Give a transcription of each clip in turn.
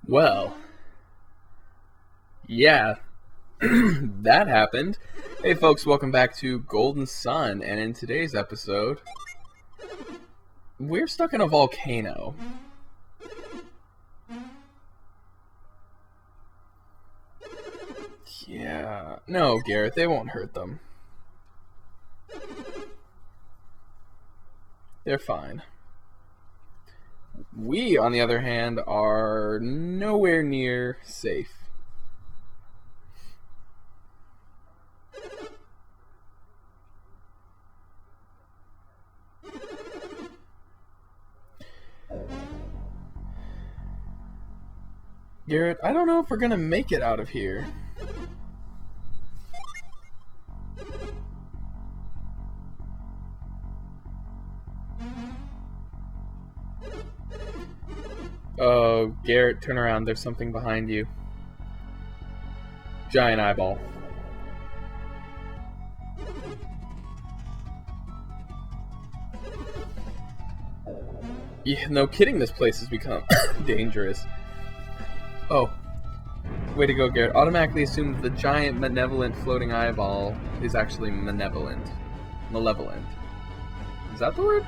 Well, yeah, that happened. Hey folks, welcome back to Golden Sun, and in today's episode, we're stuck in a volcano. Yeah, no, Garrett, they won't hurt them. They're fine. We, on the other hand, are nowhere near safe. Garrett, I don't know if we're gonna make it out of here. Oh, Garrett, turn around. There's something behind you. Giant eyeball. Yeah, no kidding, this place has become dangerous. Oh. Way to go, Garrett. Automatically assume that the giant benevolent floating eyeball is actually malevolent. Is that the word?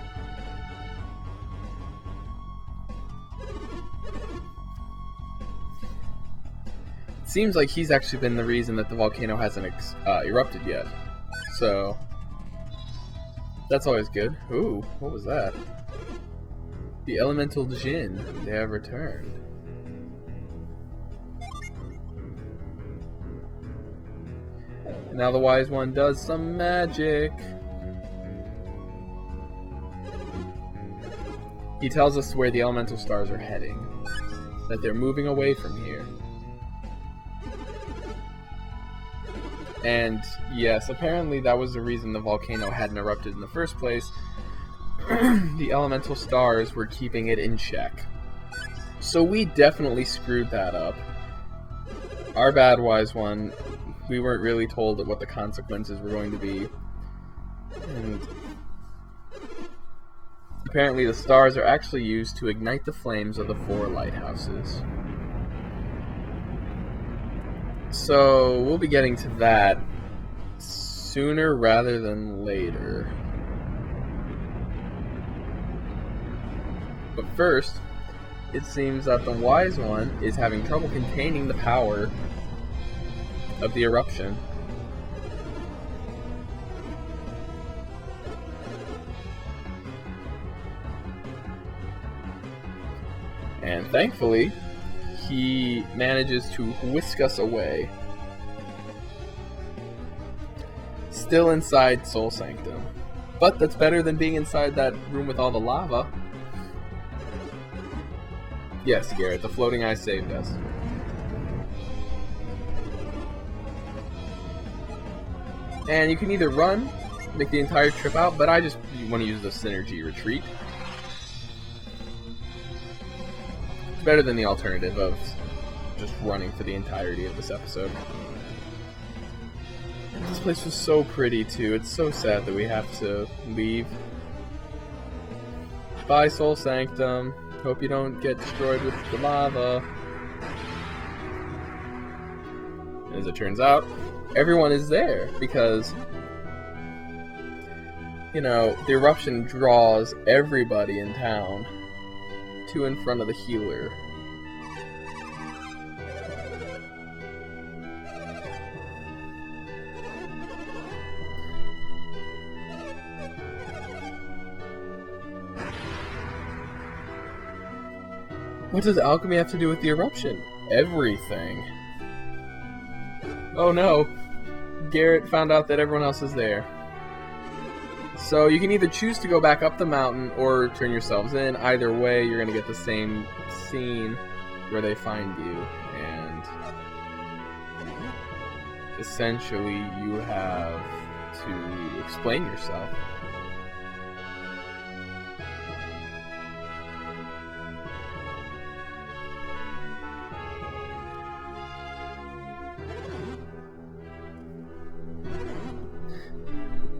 Seems like he's actually been the reason that the volcano hasn't erupted yet. So, that's always good. Ooh, what was that? The elemental Djinn. They have returned. Now the wise one does some magic. He tells us where the elemental stars are heading. That they're moving away from here. And yes, apparently that was the reason the volcano hadn't erupted in the first place. The elemental stars were keeping it in check. So we definitely screwed that up. Our bad, wise one. We weren't really told what the consequences were going to be. And apparently the stars are actually used to ignite the flames of the 4 lighthouses. So, we'll be getting to that sooner rather than later. But first, it seems that the wise one is having trouble containing the power of the eruption. And thankfully, he manages to whisk us away. Still inside Soul Sanctum. But that's better than being inside that room with all the lava. Yes, Garrett, the floating eye saved us. And you can either run, make the entire trip out, but I just want to use the synergy retreat. It's better than the alternative of just running for the entirety of this episode. And this place was so pretty too. It's so sad that we have to leave. Bye, Soul Sanctum. Hope you don't get destroyed with the lava. As it turns out, everyone is there because, you know, the eruption draws everybody in town to in front of the healer. What does alchemy have to do with the eruption? Everything. Oh no. Garrett found out that everyone else is there. So you can either choose to go back up the mountain or turn yourselves in. Either way, you're going to get the same scene where they find you. And essentially, you have to explain yourself.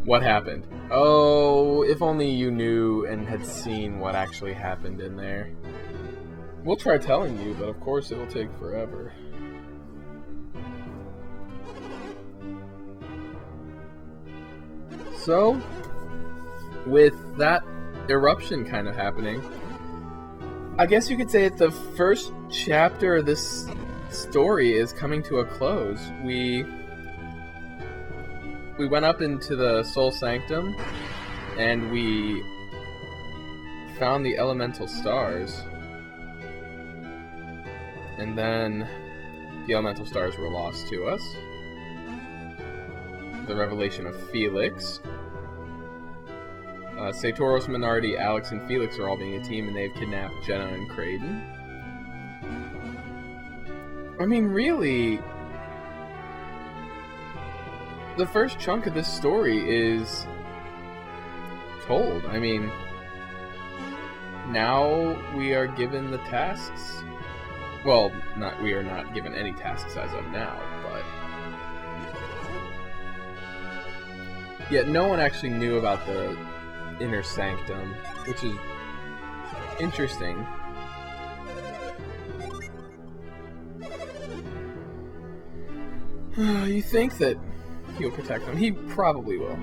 What happened? Oh, if only you knew and had seen what actually happened in there. We'll try telling you, but of course it'll take forever. So, with that eruption kind of happening, I guess you could say that the first chapter of this story is coming to a close. We went up into the Soul Sanctum, and we found the elemental stars. And then the elemental stars were lost to us. The revelation of Felix. Satoros, Minardi, Alex, and Felix are all being a team, and they've kidnapped Jenna and Kraden. I mean, really, the first chunk of this story is told. I mean, now we are given the tasks. Well, we are not given any tasks as of now, but yet no one actually knew about the inner sanctum, which is interesting. You think that he'll protect them? He probably will.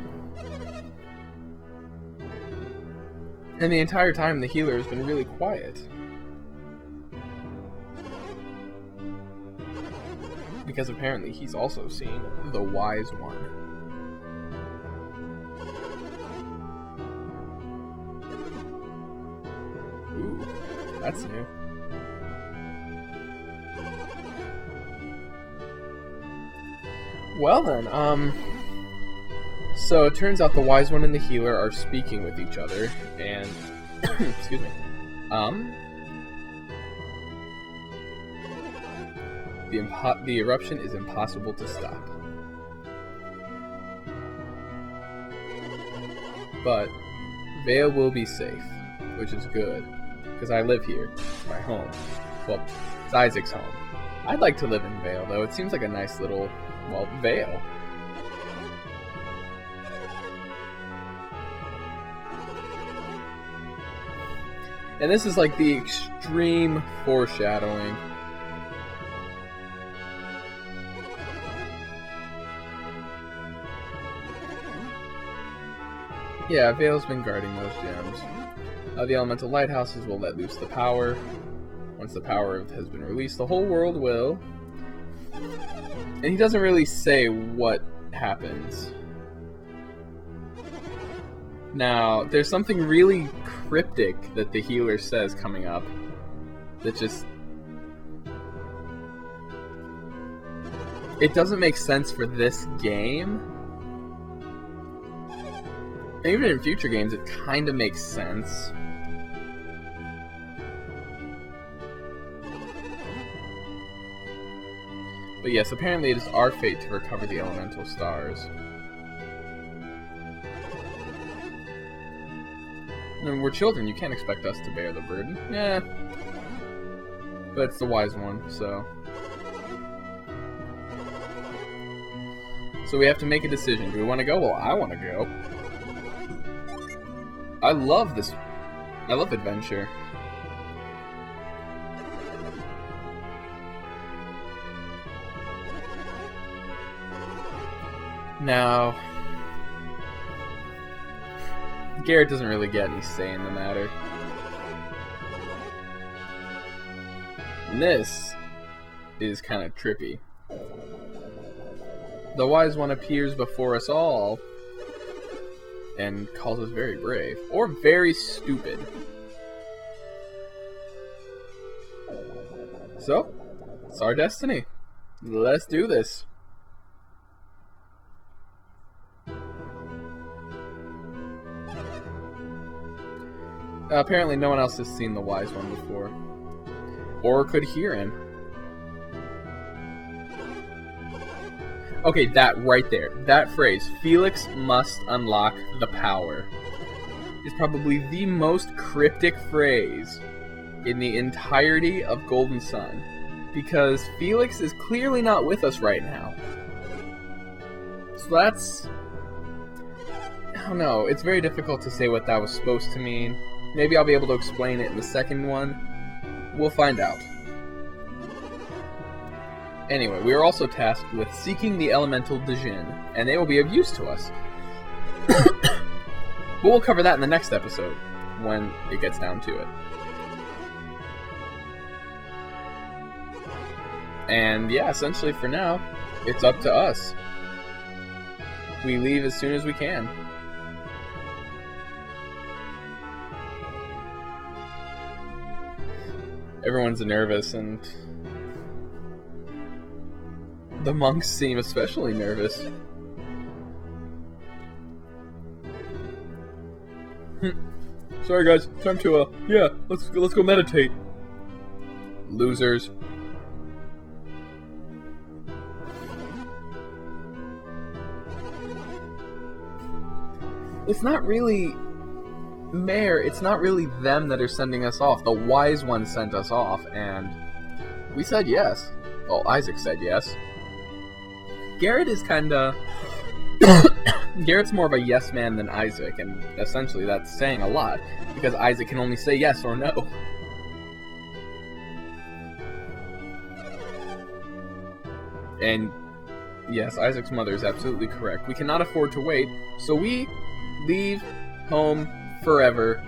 And the entire time, the healer has been really quiet. Because apparently he's also seen the Wise One. Ooh, that's new. Well then, so it turns out the Wise One and the Healer are speaking with each other, and, excuse me, the eruption is impossible to stop. But Vale will be safe, which is good, because I live here. It's my home. Well, it's Isaac's home. I'd like to live in Vale, though. It seems like a nice little, well, Vale. And this is like the extreme foreshadowing. Yeah, Vale's been guarding those gems. The elemental lighthouses will let loose the power. Once the power has been released, the whole world will. And he doesn't really say what happens. Now, there's something really cryptic that the healer says coming up that just... it doesn't make sense for this game. And even in future games, it kind of makes sense. But yes, apparently it is our fate to recover the elemental stars. And we're children, you can't expect us to bear the burden. Yeah. But it's the Wise One, so... so we have to make a decision. Do we want to go? Well, I want to go. I love this. I love adventure. Now, Garrett doesn't really get any say in the matter. And this is kind of trippy. The Wise One appears before us all and calls us very brave, or very stupid. So, it's our destiny. Let's do this. Apparently no one else has seen the Wise One before. Or could hear him. Okay, that right there. That phrase, Felix must unlock the power, is probably the most cryptic phrase in the entirety of Golden Sun. Because Felix is clearly not with us right now. So that's... I don't know, it's very difficult to say what that was supposed to mean. Maybe I'll be able to explain it in the second one. We'll find out. Anyway, we are also tasked with seeking the elemental Djinn, and they will be of use to us. But we'll cover that in the next episode, when it gets down to it. And yeah, essentially for now, it's up to us. We leave as soon as we can. Everyone's nervous, and the monks seem especially nervous. Sorry guys, time to let's go meditate. Losers. It's not really Mayor, it's not really them that are sending us off. The wise one sent us off, and we said yes. Well, Isaac said yes. Garrett is kinda... Garrett's more of a yes man than Isaac, and essentially that's saying a lot, because Isaac can only say yes or no. And yes, Isaac's mother is absolutely correct. We cannot afford to wait, so we leave home forever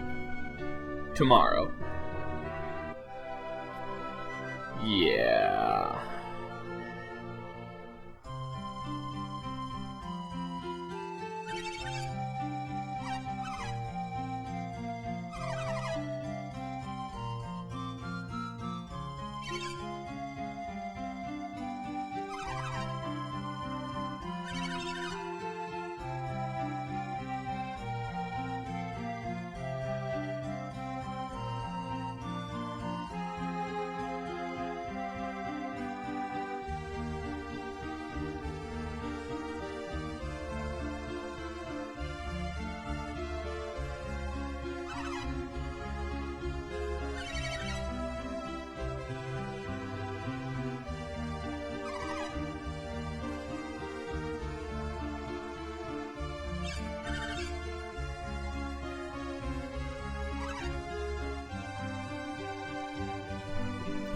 tomorrow. Yeah.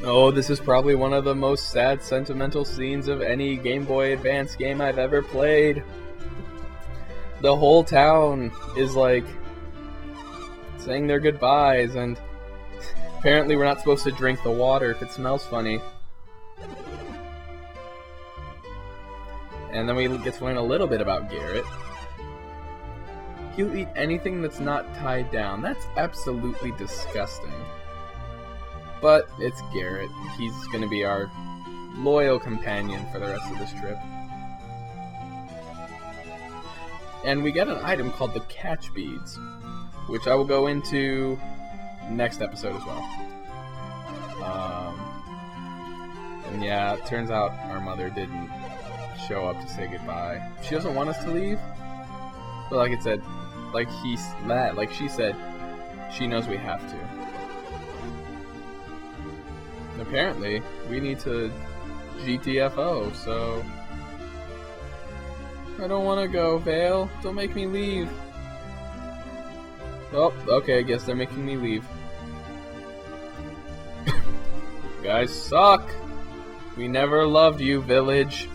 Oh, this is probably one of the most sad, sentimental scenes of any Game Boy Advance game I've ever played. The whole town is, like, saying their goodbyes, and apparently we're not supposed to drink the water if it smells funny. And then we get to learn a little bit about Garrett. He'll eat anything that's not tied down. That's absolutely disgusting. But it's Garrett. He's going to be our loyal companion for the rest of this trip. And we get an item called the catch beads, which I will go into next episode as well. And yeah, it turns out our mother didn't show up to say goodbye. She doesn't want us to leave, but like it said, like she said, she knows we have to. Apparently, we need to GTFO, so... I don't want to go, Vale. Don't make me leave. Oh, okay, I guess they're making me leave. You guys suck! We never loved you, village.